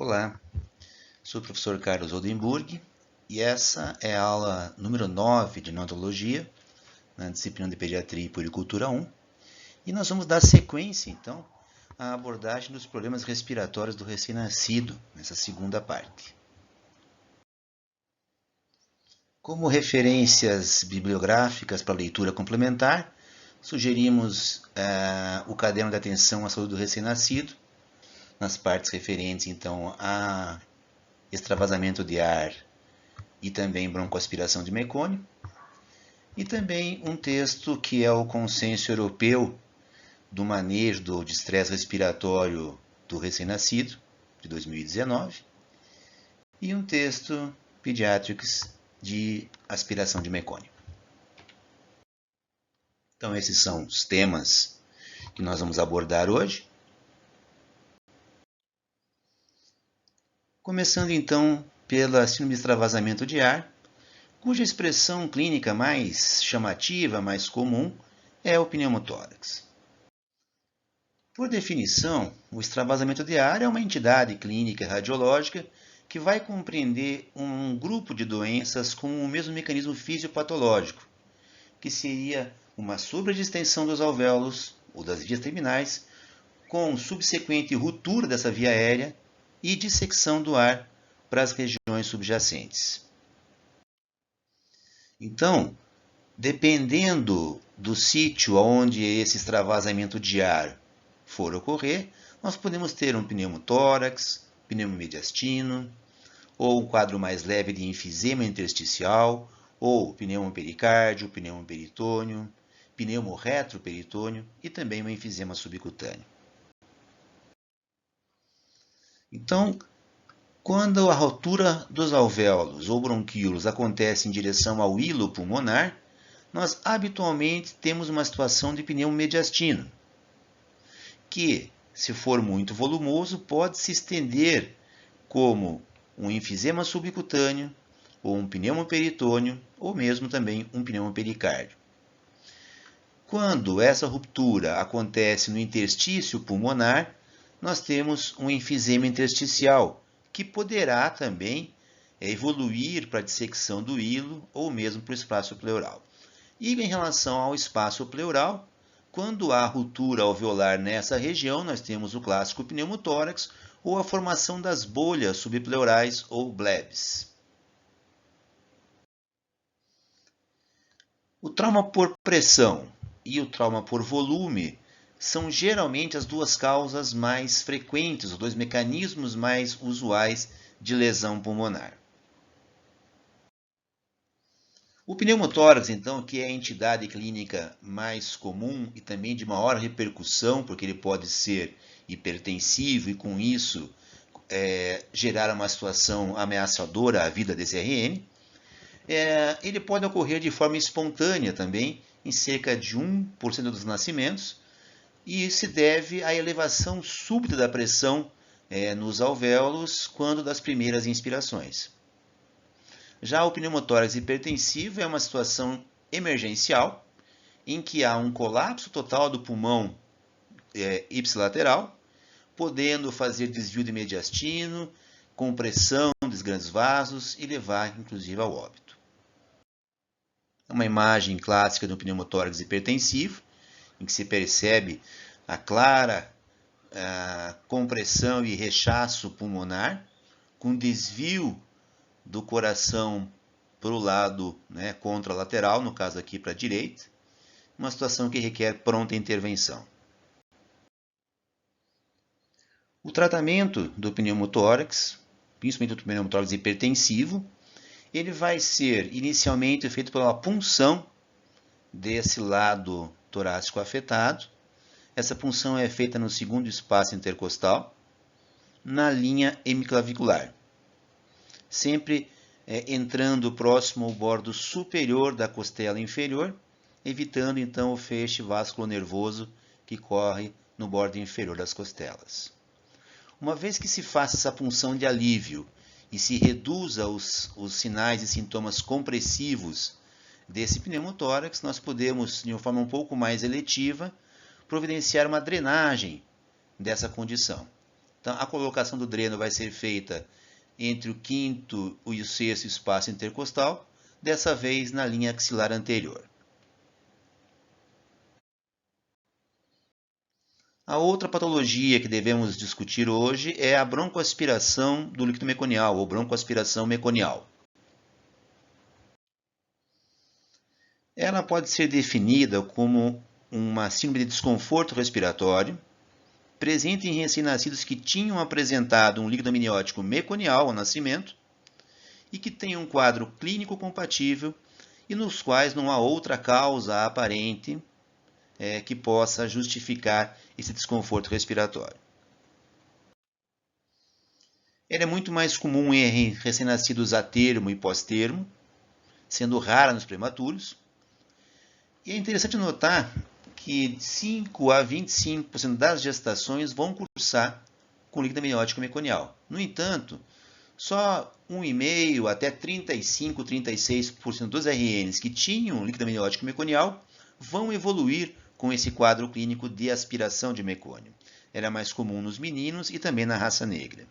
Olá, sou o professor Carlos Oldenburg e essa é a aula número 9 de neonatologia, na disciplina de Pediatria e Puericultura 1, e nós vamos dar sequência, então, à abordagem dos problemas respiratórios do recém-nascido, nessa segunda parte. Como referências bibliográficas para leitura complementar, sugerimos o Caderno de Atenção à Saúde do Recém-Nascido, nas partes referentes, então, a extravasamento de ar e também broncoaspiração de mecônio, e também um texto que é o Consenso Europeu do Manejo do Estresse Respiratório do Recém-Nascido, de 2019, e um texto Pediatrics de aspiração de mecônio. Então esses são os temas que nós vamos abordar hoje. Começando então pela síndrome de extravasamento de ar, cuja expressão clínica mais chamativa, mais comum, é o pneumotórax. Por definição, o extravasamento de ar é uma entidade clínica radiológica que vai compreender um grupo de doenças com o mesmo mecanismo fisiopatológico, que seria uma sobredistensão dos alvéolos ou das vias terminais, com subsequente ruptura dessa via aérea e dissecção do ar para as regiões subjacentes. Então, dependendo do sítio onde esse extravasamento de ar for ocorrer, nós podemos ter um pneumotórax, pneumomediastino, ou um quadro mais leve de enfisema intersticial, ou pneumopericárdio, pneumoperitônio, pneumorretroperitônio e também um enfisema subcutâneo. Então, quando a ruptura dos alvéolos ou bronquíolos acontece em direção ao hilo pulmonar, nós habitualmente temos uma situação de pneumomediastino, que, se for muito volumoso, pode se estender como um enfisema subcutâneo, ou um pneumoperitônio, ou mesmo também um pneumopericárdio. Quando essa ruptura acontece no interstício pulmonar, nós temos um enfisema intersticial, que poderá também evoluir para a dissecção do hilo ou mesmo para o espaço pleural. E em relação ao espaço pleural, quando há ruptura alveolar nessa região, nós temos o clássico pneumotórax ou a formação das bolhas subpleurais ou blebs. O trauma por pressão e o trauma por volume são geralmente as duas causas mais frequentes, os dois mecanismos mais usuais de lesão pulmonar. O pneumotórax, então, que é a entidade clínica mais comum e também de maior repercussão, porque ele pode ser hipertensivo e, com isso, gerar uma situação ameaçadora à vida desse RN, ele pode ocorrer de forma espontânea também, em cerca de 1% dos nascimentos, e se deve à elevação súbita da pressão nos alvéolos quando das primeiras inspirações. Já o pneumotórax hipertensivo é uma situação emergencial, em que há um colapso total do pulmão ipsilateral, podendo fazer desvio de mediastino, compressão dos grandes vasos e levar, inclusive, ao óbito. Uma imagem clássica do pneumotórax hipertensivo, em que se percebe a clara compressão e rechaço pulmonar, com desvio do coração para o lado contralateral, no caso aqui para a direita, uma situação que requer pronta intervenção. O tratamento do pneumotórax, principalmente do pneumotórax hipertensivo, ele vai ser inicialmente feito pela punção desse lado torácico afetado. Essa punção é feita no segundo espaço intercostal, na linha hemiclavicular, sempre entrando próximo ao bordo superior da costela inferior, evitando então o feixe vasculonervoso que corre no bordo inferior das costelas. Uma vez que se faça essa punção de alívio e se reduza os sinais e sintomas compressivos desse pneumotórax, nós podemos, de uma forma um pouco mais eletiva, providenciar uma drenagem dessa condição. Então, a colocação do dreno vai ser feita entre o quinto e o sexto espaço intercostal, dessa vez na linha axilar anterior. A outra patologia que devemos discutir hoje é a broncoaspiração do líquido meconial, ou broncoaspiração meconial. Ela pode ser definida como uma síndrome de desconforto respiratório, presente em recém-nascidos que tinham apresentado um líquido amniótico meconial ao nascimento e que têm um quadro clínico compatível e nos quais não há outra causa aparente que possa justificar esse desconforto respiratório. Ela é muito mais comum em recém-nascidos a termo e pós-termo, sendo rara nos prematuros. E é interessante notar que 5 a 25% das gestações vão cursar com líquido amniótico meconial. No entanto, só 1,5% até 35, 36% dos RNs que tinham líquido amniótico meconial vão evoluir com esse quadro clínico de aspiração de mecônio. Era mais comum nos meninos e também na raça negra.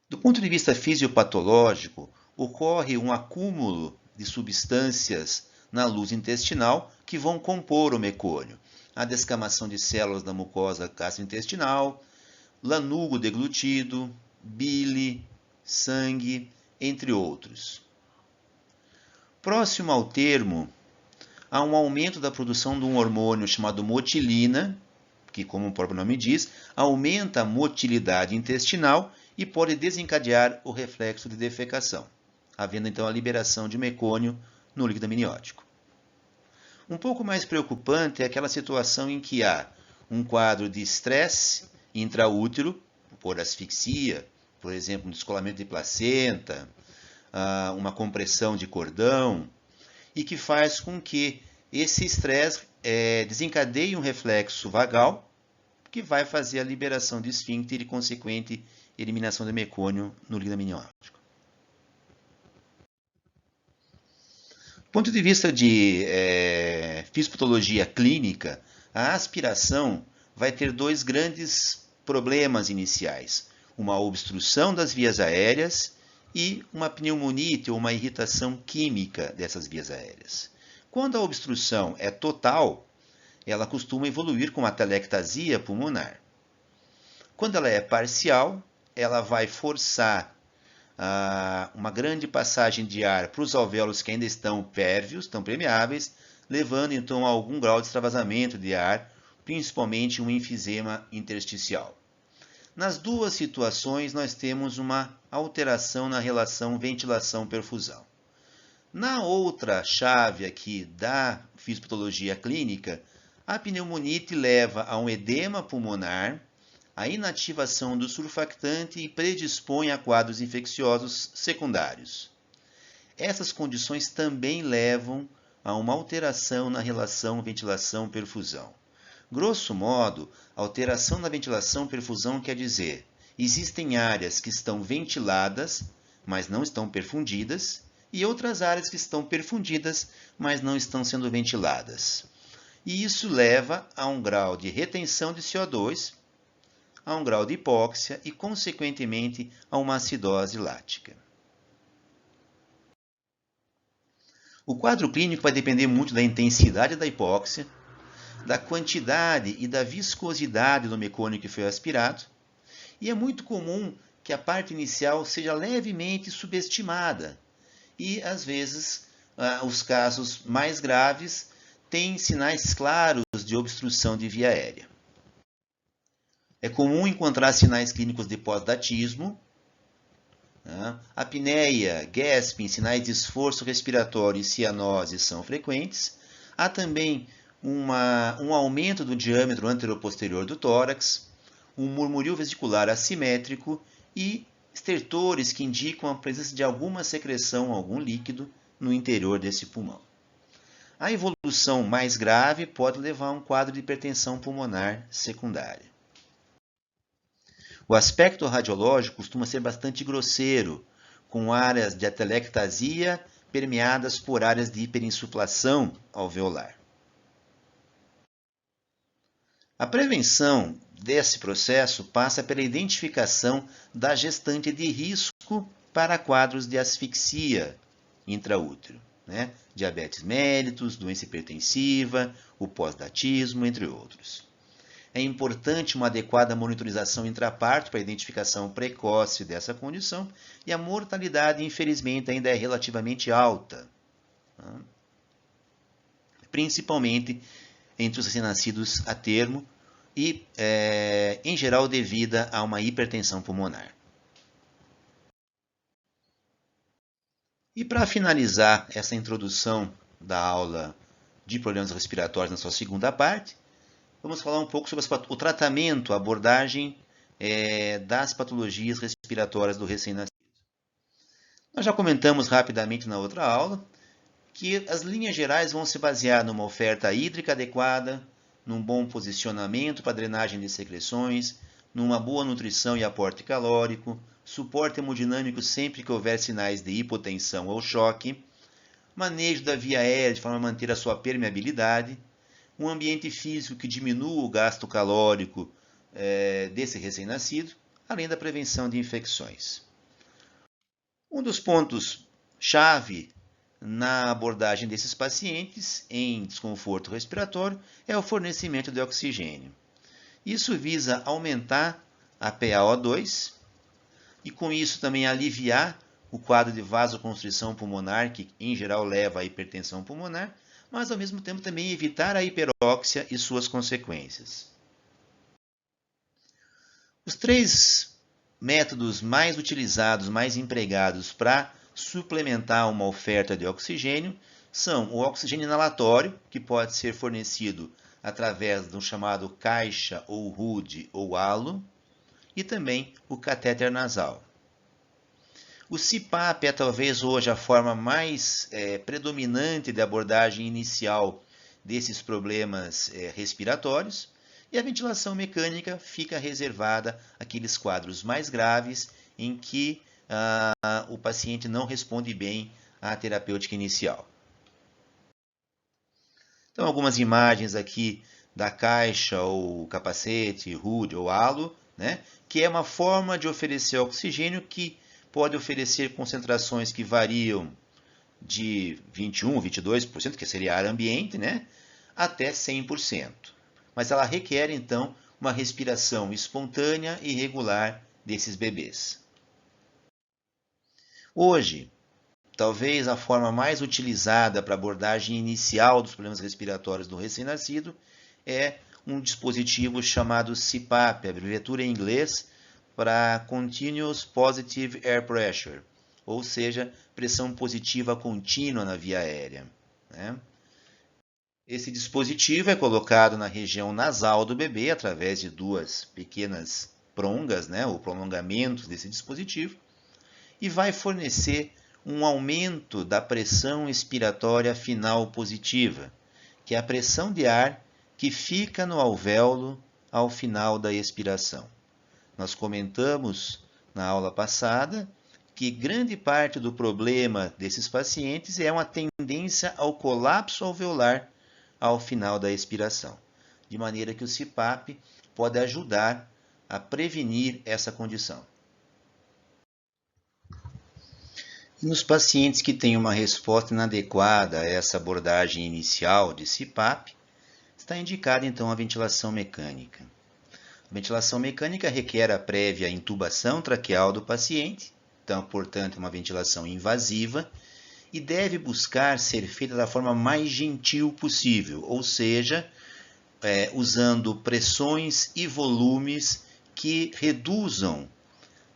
Do ponto de vista fisiopatológico, ocorre um acúmulo de substâncias na luz intestinal que vão compor o mecônio. A descamação de células da mucosa gastrointestinal, lanugo deglutido, bile, sangue, entre outros. Próximo ao termo, há um aumento da produção de um hormônio chamado motilina, que, como o próprio nome diz, aumenta a motilidade intestinal e pode desencadear o reflexo de defecação, havendo então a liberação de mecônio no líquido amniótico. Um pouco mais preocupante é aquela situação em que há um quadro de estresse intraútero, por asfixia, por exemplo, um descolamento de placenta, uma compressão de cordão, e que faz com que esse estresse desencadeie um reflexo vagal, que vai fazer a liberação de esfíncter e consequente eliminação de mecônio no líquido amniótico. Do ponto de vista de fisiopatologia clínica, a aspiração vai ter dois grandes problemas iniciais: uma obstrução das vias aéreas e uma pneumonite ou uma irritação química dessas vias aéreas. Quando a obstrução é total, ela costuma evoluir com atelectasia pulmonar. Quando ela é parcial, ela vai forçar uma grande passagem de ar para os alvéolos que ainda estão pérvios, estão permeáveis, levando então a algum grau de extravasamento de ar, principalmente um enfisema intersticial. Nas duas situações, nós temos uma alteração na relação ventilação-perfusão. Na outra chave aqui da fisiopatologia clínica, a pneumonite leva a um edema pulmonar, a inativação do surfactante e predispõe a quadros infecciosos secundários. Essas condições também levam a uma alteração na relação ventilação-perfusão. Grosso modo, alteração na ventilação-perfusão quer dizer, existem áreas que estão ventiladas, mas não estão perfundidas, e outras áreas que estão perfundidas, mas não estão sendo ventiladas. E isso leva a um grau de retenção de CO2, a um grau de hipóxia e, consequentemente, a uma acidose lática. O quadro clínico vai depender muito da intensidade da hipóxia, da quantidade e da viscosidade do mecônio que foi aspirado, e é muito comum que a parte inicial seja levemente subestimada, e às vezes os casos mais graves têm sinais claros de obstrução de via aérea. É comum encontrar sinais clínicos de pós-datismo, apneia, gasping, sinais de esforço respiratório e cianose são frequentes. Há também um aumento do diâmetro anteroposterior do tórax, um murmúrio vesicular assimétrico e estertores que indicam a presença de alguma secreção, algum líquido, no interior desse pulmão. A evolução mais grave pode levar a um quadro de hipertensão pulmonar secundária. O aspecto radiológico costuma ser bastante grosseiro, com áreas de atelectasia permeadas por áreas de hiperinsuflação alveolar. A prevenção desse processo passa pela identificação da gestante de risco para quadros de asfixia intraútero, né? Diabetes mellitus, doença hipertensiva, o pós-datismo, entre outros. É importante uma adequada monitorização intraparto para a identificação precoce dessa condição e a mortalidade, infelizmente, ainda é relativamente alta, principalmente entre os recém-nascidos a termo e, em geral, devida a uma hipertensão pulmonar. E para finalizar essa introdução da aula de problemas respiratórios na sua segunda parte, vamos falar um pouco sobre o tratamento, a abordagem das patologias respiratórias do recém-nascido. Nós já comentamos rapidamente na outra aula que as linhas gerais vão se basear numa oferta hídrica adequada, num bom posicionamento para drenagem de secreções, numa boa nutrição e aporte calórico, suporte hemodinâmico sempre que houver sinais de hipotensão ou choque, manejo da via aérea de forma a manter a sua permeabilidade, um ambiente físico que diminua o gasto calórico desse recém-nascido, além da prevenção de infecções. Um dos pontos-chave na abordagem desses pacientes em desconforto respiratório é o fornecimento de oxigênio. Isso visa aumentar a PaO2 e com isso também aliviar o quadro de vasoconstrição pulmonar, que em geral leva à hipertensão pulmonar, mas ao mesmo tempo também evitar a hiperóxia e suas consequências. Os três métodos mais utilizados, mais empregados para suplementar uma oferta de oxigênio são o oxigênio inalatório, que pode ser fornecido através do chamado caixa ou RUD ou halo, e também o catéter nasal. O CPAP é talvez hoje a forma mais predominante de abordagem inicial desses problemas respiratórios, e a ventilação mecânica fica reservada àqueles quadros mais graves em que o paciente não responde bem à terapêutica inicial. Então, algumas imagens aqui da caixa ou capacete, RUD ou halo, né, que é uma forma de oferecer oxigênio que pode oferecer concentrações que variam de 21%, 22%, que seria ar ambiente, né, até 100%. Mas ela requer, então, uma respiração espontânea e regular desses bebês. Hoje, talvez a forma mais utilizada para abordagem inicial dos problemas respiratórios do recém-nascido é um dispositivo chamado CPAP, a abreviatura em inglês para Continuous Positive Air Pressure, ou seja, pressão positiva contínua na via aérea, né? Esse dispositivo é colocado na região nasal do bebê através de duas pequenas prongas, né, ou prolongamentos desse dispositivo, e vai fornecer um aumento da pressão expiratória final positiva, que é a pressão de ar que fica no alvéolo ao final da expiração. Nós comentamos na aula passada que grande parte do problema desses pacientes é uma tendência ao colapso alveolar ao final da expiração, de maneira que o CPAP pode ajudar a prevenir essa condição. Nos pacientes que têm uma resposta inadequada a essa abordagem inicial de CPAP, está indicada então a ventilação mecânica. A ventilação mecânica requer a prévia intubação traqueal do paciente, então, portanto, uma ventilação invasiva, e deve buscar ser feita da forma mais gentil possível, ou seja, usando pressões e volumes que reduzam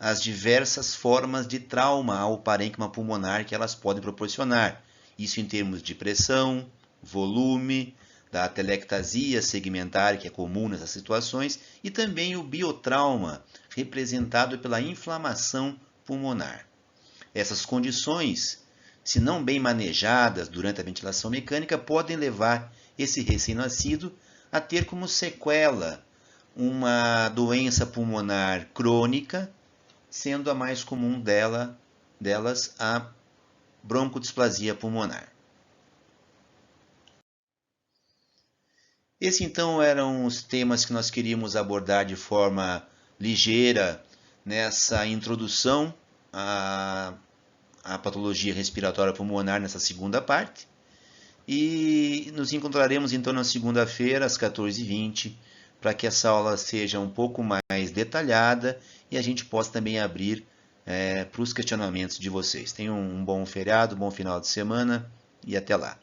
as diversas formas de trauma ao parênquima pulmonar que elas podem proporcionar. Isso em termos de pressão, volume, da atelectasia segmentar, que é comum nessas situações, e também o biotrauma, representado pela inflamação pulmonar. Essas condições, se não bem manejadas durante a ventilação mecânica, podem levar esse recém-nascido a ter como sequela uma doença pulmonar crônica, sendo a mais comum delas a broncodisplasia pulmonar. Esses então eram os temas que nós queríamos abordar de forma ligeira nessa introdução à patologia respiratória pulmonar, nessa segunda parte. E nos encontraremos então na segunda-feira, às 14h20, para que essa aula seja um pouco mais detalhada e a gente possa também abrir para os questionamentos de vocês. Tenham um bom feriado, bom final de semana e até lá.